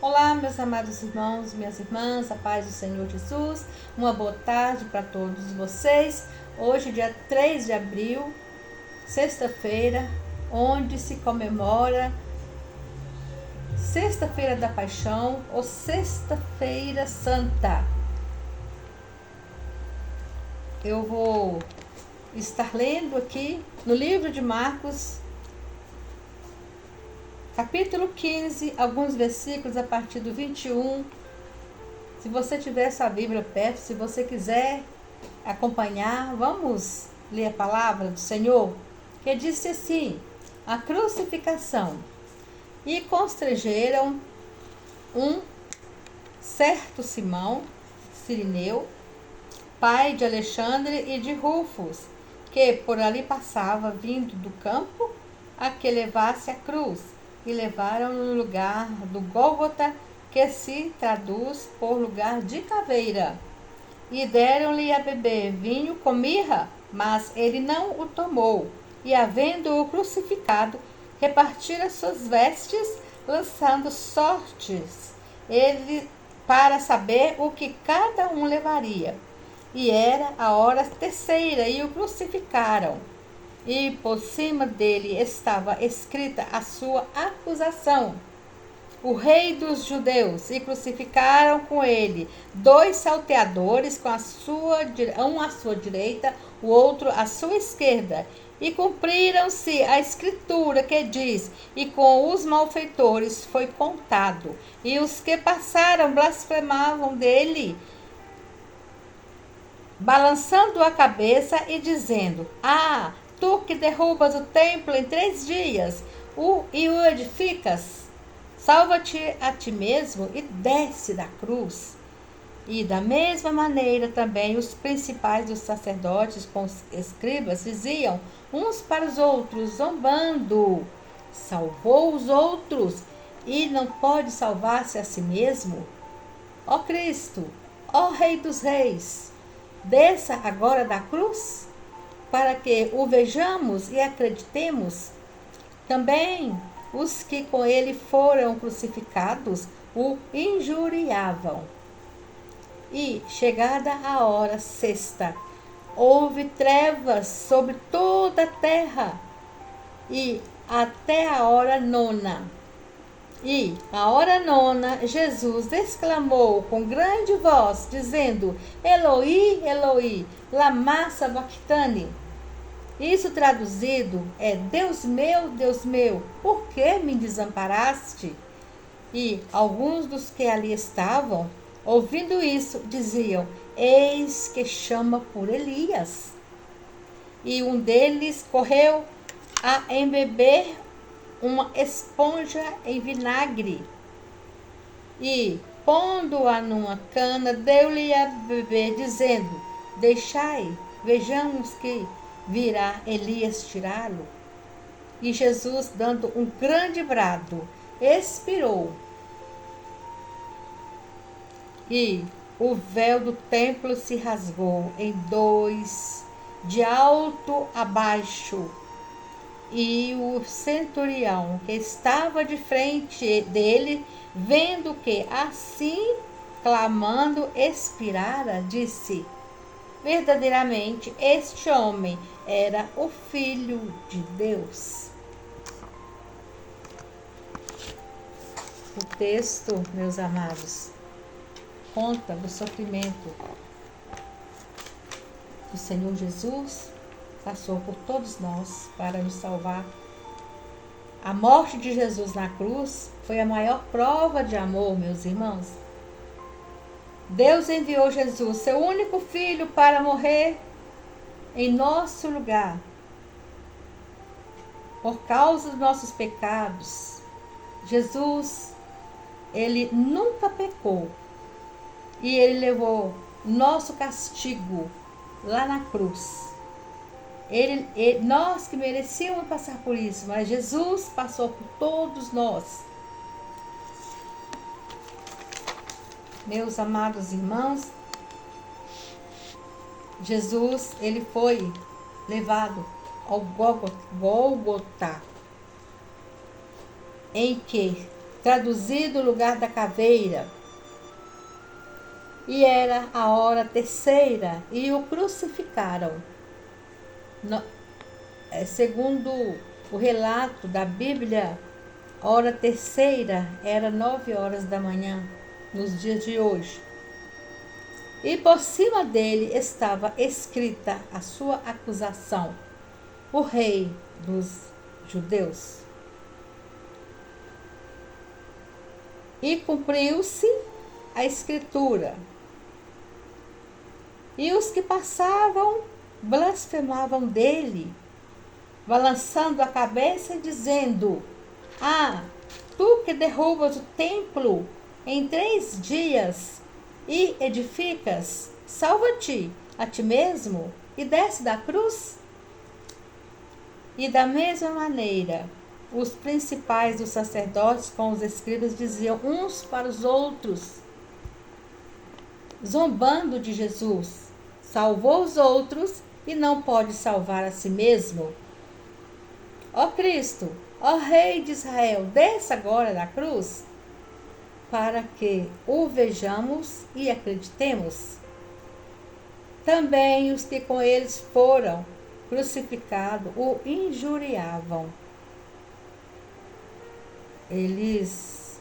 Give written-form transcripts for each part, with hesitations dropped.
Olá, meus amados irmãos, minhas irmãs, a paz do Senhor Jesus. Uma boa tarde para todos vocês. Hoje, dia 3 de abril, sexta-feira, onde se comemora Sexta-feira da Paixão ou Sexta-feira Santa. Eu vou estar lendo aqui no livro de Marcos, capítulo 15, alguns versículos a partir do 21. Se você tiver sua Bíblia perto, se você quiser acompanhar, vamos ler a palavra do Senhor, que disse assim: a crucificação. E constrangeram um certo Simão, Cirineu, pai de Alexandre e de Rufus, que por ali passava, vindo do campo, a que levasse a cruz, e levaram no lugar do Gólgota, que se traduz por lugar de caveira. E deram-lhe a beber vinho com mirra, mas ele não o tomou. E havendo-o crucificado, repartira suas vestes, lançando sortes, ele para saber o que cada um levaria. E era a hora terceira, e o crucificaram. E por cima dele estava escrita a sua acusação: o rei dos judeus. E crucificaram com ele dois salteadores, um à sua direita, o outro à sua esquerda. E cumpriram-se a escritura que diz: e com os malfeitores foi contado. E os que passaram blasfemavam dele, balançando a cabeça e dizendo: ah, tu que derrubas o templo em 3 dias e o edificas, salva-te a ti mesmo e desce da cruz. E da mesma maneira também os principais dos sacerdotes com os escribas diziam uns para os outros, zombando: salvou os outros e não pode salvar-se a si mesmo? Ó Cristo, ó Rei dos Reis, desça agora da cruz, para que o vejamos e acreditemos. Também os que com ele foram crucificados o injuriavam. E, chegada a hora sexta, houve trevas sobre toda a terra, e até a hora nona. E, à hora nona, Jesus exclamou com grande voz, dizendo: Eloi, Eloi, lama sabachthani. Isso traduzido é: Deus meu, por que me desamparaste? E alguns dos que ali estavam, ouvindo isso, diziam: eis que chama por Elias. E um deles correu a embeber uma esponja em vinagre e, pondo-a numa cana, deu-lhe a beber, dizendo: deixai, vejamos que virá Elias tirá-lo. E Jesus, dando um grande brado, expirou. E o véu do templo se rasgou em dois, de alto a baixo. E o centurião que estava de frente dele, vendo que assim, clamando, expirara, disse: verdadeiramente este homem era o Filho de Deus. O texto, meus amados, conta do sofrimento do Senhor Jesus, passou por todos nós para nos salvar. A morte de Jesus na cruz foi a maior prova de amor, meus irmãos. Deus enviou Jesus, seu único filho, para morrer em nosso lugar, por causa dos nossos pecados. Jesus, ele nunca pecou, e ele levou nosso castigo lá na cruz. Nós que merecíamos passar por isso, mas Jesus passou por todos nós. Meus amados irmãos, Jesus, ele foi levado ao Gólgota, em que traduzido o lugar da caveira. E era a hora terceira, e o crucificaram. Segundo o relato da Bíblia, a hora terceira era 9 horas da manhã, nos dias de hoje. E por cima dele estava escrita a sua acusação: o rei dos judeus. E cumpriu-se a escritura. E os que passavam blasfemavam dele, balançando a cabeça e dizendo: ah, tu que derrubas o templo em 3 dias e edificas, salva-te a ti mesmo e desce da cruz. E da mesma maneira, os principais dos sacerdotes com os escribas diziam uns para os outros, zombando de Jesus: salvou os outros e não pode salvar a si mesmo. Ó Cristo, ó Rei de Israel, desça agora da cruz, para que o vejamos e acreditemos. Também os que com eles foram crucificados o injuriavam.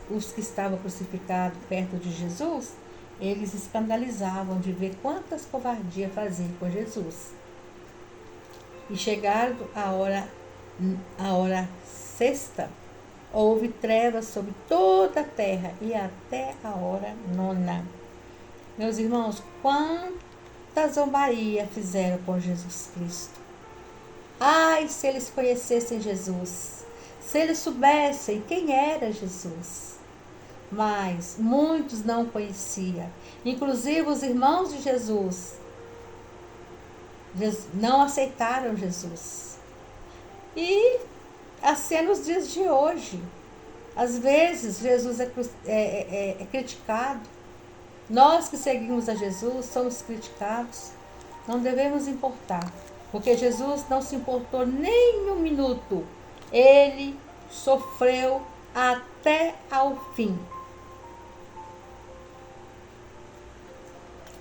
Os que estavam crucificados perto de Jesus, eles escandalizavam de ver quantas covardias faziam com Jesus. E chegado a hora sexta, houve trevas sobre toda a terra e até a hora 9. Meus irmãos, quanta zombaria fizeram com Jesus Cristo. Ai, se eles conhecessem Jesus, se eles soubessem quem era Jesus. Mas muitos não conheciam, inclusive os irmãos de Jesus não aceitaram Jesus. E assim nos dias de hoje, às vezes Jesus é criticado. Nós que seguimos a Jesus somos criticados. Não devemos importar, porque Jesus não se importou nem um minuto. Ele sofreu até ao fim.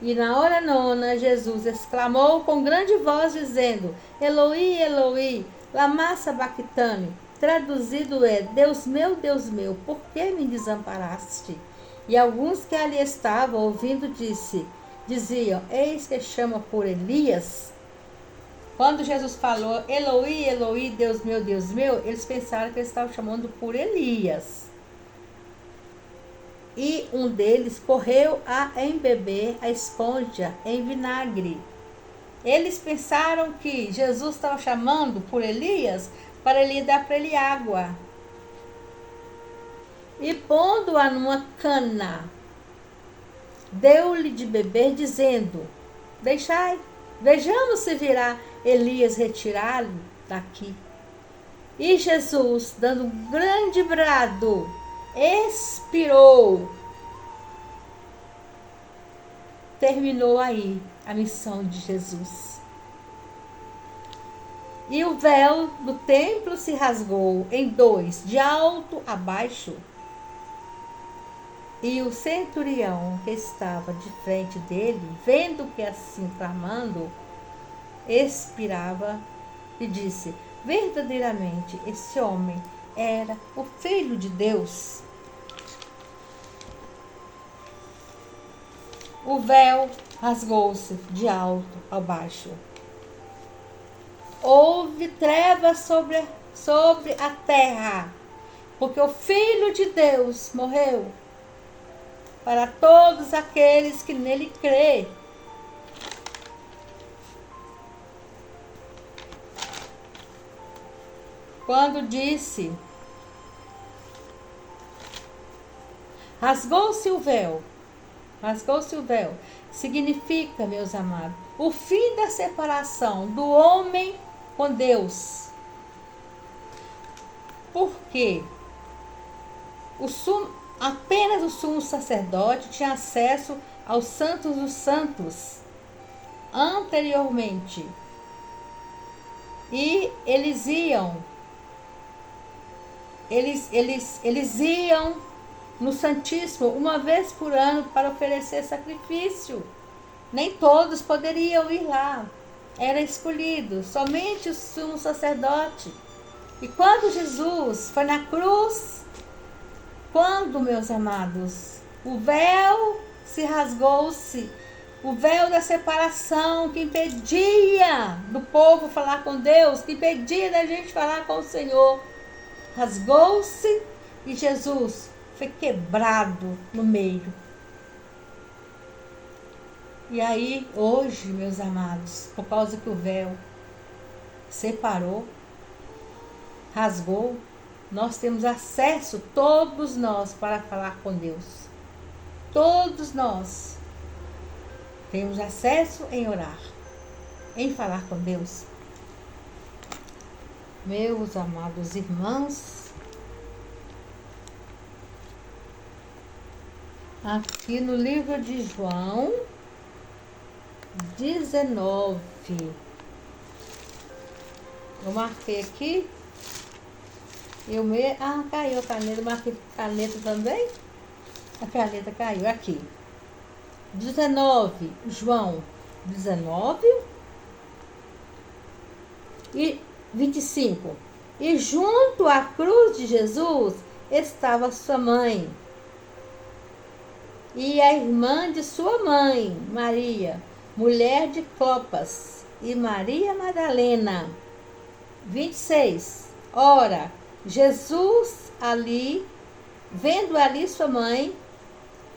E na hora 9, Jesus exclamou com grande voz, dizendo: Eloi, Eloi, lama sabachthani. Traduzido é: Deus meu, por que me desamparaste? E alguns que ali estavam ouvindo diziam: eis que chama por Elias. Quando Jesus falou Eloi, Eloi, Deus meu, eles pensaram que ele estava chamando por Elias. E um deles correu a embeber a esponja em vinagre. Eles pensaram que Jesus estava chamando por Elias para ele dar para ele água. E pondo-a numa cana, deu-lhe de beber, dizendo: deixai, vejamos se virá Elias retirá-lo daqui. E Jesus, dando um grande brado, expirou. Terminou aí a missão de Jesus. E o véu do templo se rasgou em 2, de alto a baixo. E o centurião que estava de frente dele, vendo que assim clamando, expirava, e disse: verdadeiramente esse homem era o Filho de Deus. O véu rasgou-se de alto a baixo. Houve trevas sobre a terra, porque o Filho de Deus morreu para todos aqueles que nele crê. Quando disse: rasgou-se o véu, significa, meus amados, o fim da separação do homem com Deus. Porque apenas o sumo sacerdote tinha acesso aos santos dos santos anteriormente. E eles iam no Santíssimo uma vez por ano para oferecer sacrifício. Nem todos poderiam ir lá. Era escolhido somente o sumo sacerdote. E quando Jesus foi na cruz, quando, meus amados, o véu se rasgou-se, o véu da separação que impedia do povo falar com Deus, que impedia da gente falar com o Senhor, rasgou-se e Jesus foi quebrado no meio. E aí, hoje, meus amados, por causa que o véu separou, rasgou, nós temos acesso, todos nós, para falar com Deus. Todos nós temos acesso em orar, em falar com Deus. Meus amados irmãos, aqui no livro de João 19, eu marquei aqui, caiu a caneta, marquei caneta também, a caneta caiu aqui, 19, João 19 e 25, e junto à cruz de Jesus estava sua mãe e a irmã de sua mãe, Maria, mulher de Clopas, e Maria Madalena. 26. Ora, Jesus ali, vendo ali sua mãe,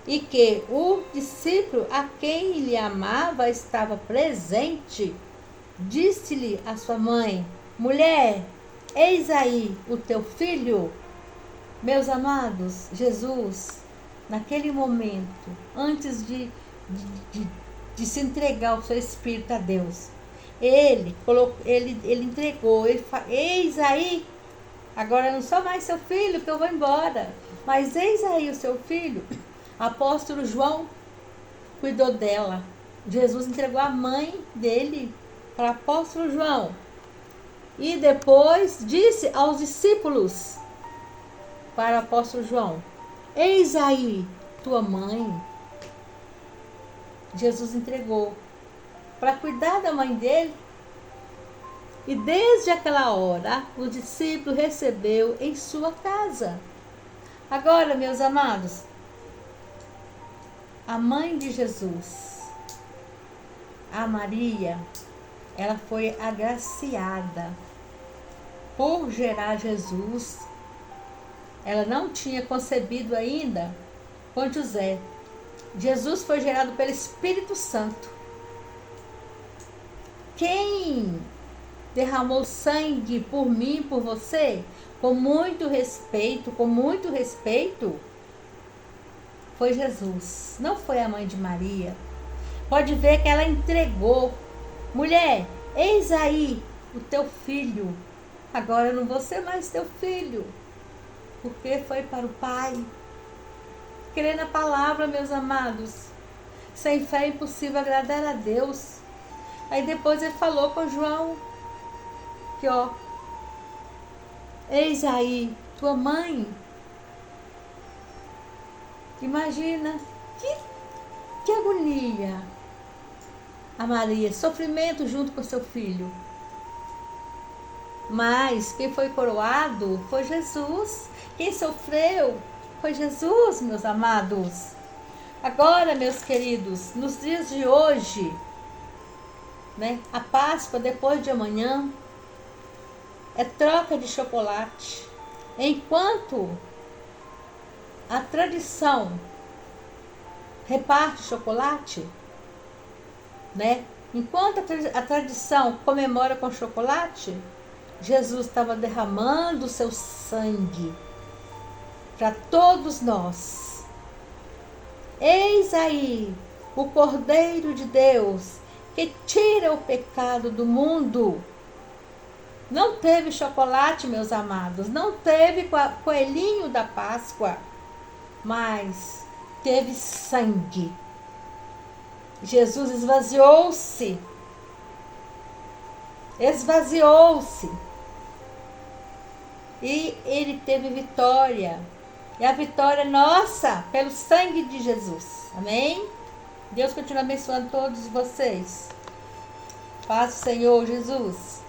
e que o discípulo a quem ele amava estava presente, disse-lhe a sua mãe: mulher, eis aí o teu filho. Meus amados, Jesus, naquele momento, antes de se entregar o seu espírito a Deus, ele entregou, eis aí, agora não sou mais seu filho, que eu vou embora, mas eis aí o seu filho. Apóstolo João cuidou dela. Jesus entregou a mãe dele para o apóstolo João. E depois disse aos discípulos, para o apóstolo João: eis aí tua mãe. Jesus entregou para cuidar da mãe dele. E desde aquela hora, o discípulo recebeu em sua casa. Agora, meus amados, a mãe de Jesus, a Maria, ela foi agraciada por gerar Jesus. Ela não tinha concebido ainda com José. Jesus foi gerado pelo Espírito Santo. Quem derramou sangue por mim e por você, com muito respeito, foi Jesus. Não foi a mãe de Maria. Pode ver que ela entregou. Mulher, eis aí o teu filho. Agora eu não vou ser mais teu filho, porque foi para o Pai. Crer na palavra, meus amados. Sem fé é impossível agradar a Deus. Aí depois ele falou com João, que eis aí tua mãe. Imagina, que agonia. A Maria, sofrimento junto com seu filho. Mas quem foi coroado foi Jesus. Quem sofreu foi Jesus, meus amados. Agora, meus queridos, nos dias de hoje, né, a Páscoa depois de amanhã é troca de chocolate. Enquanto a tradição reparte chocolate, né? Enquanto a tradição comemora com chocolate, Jesus estava derramando o seu sangue para todos nós. Eis aí o Cordeiro de Deus que tira o pecado do mundo. Não teve chocolate, meus amados, não teve coelhinho da Páscoa, mas teve sangue. Jesus esvaziou-se. E ele teve vitória. E a vitória é nossa pelo sangue de Jesus. Amém? Deus continua abençoando todos vocês. Paz do Senhor Jesus.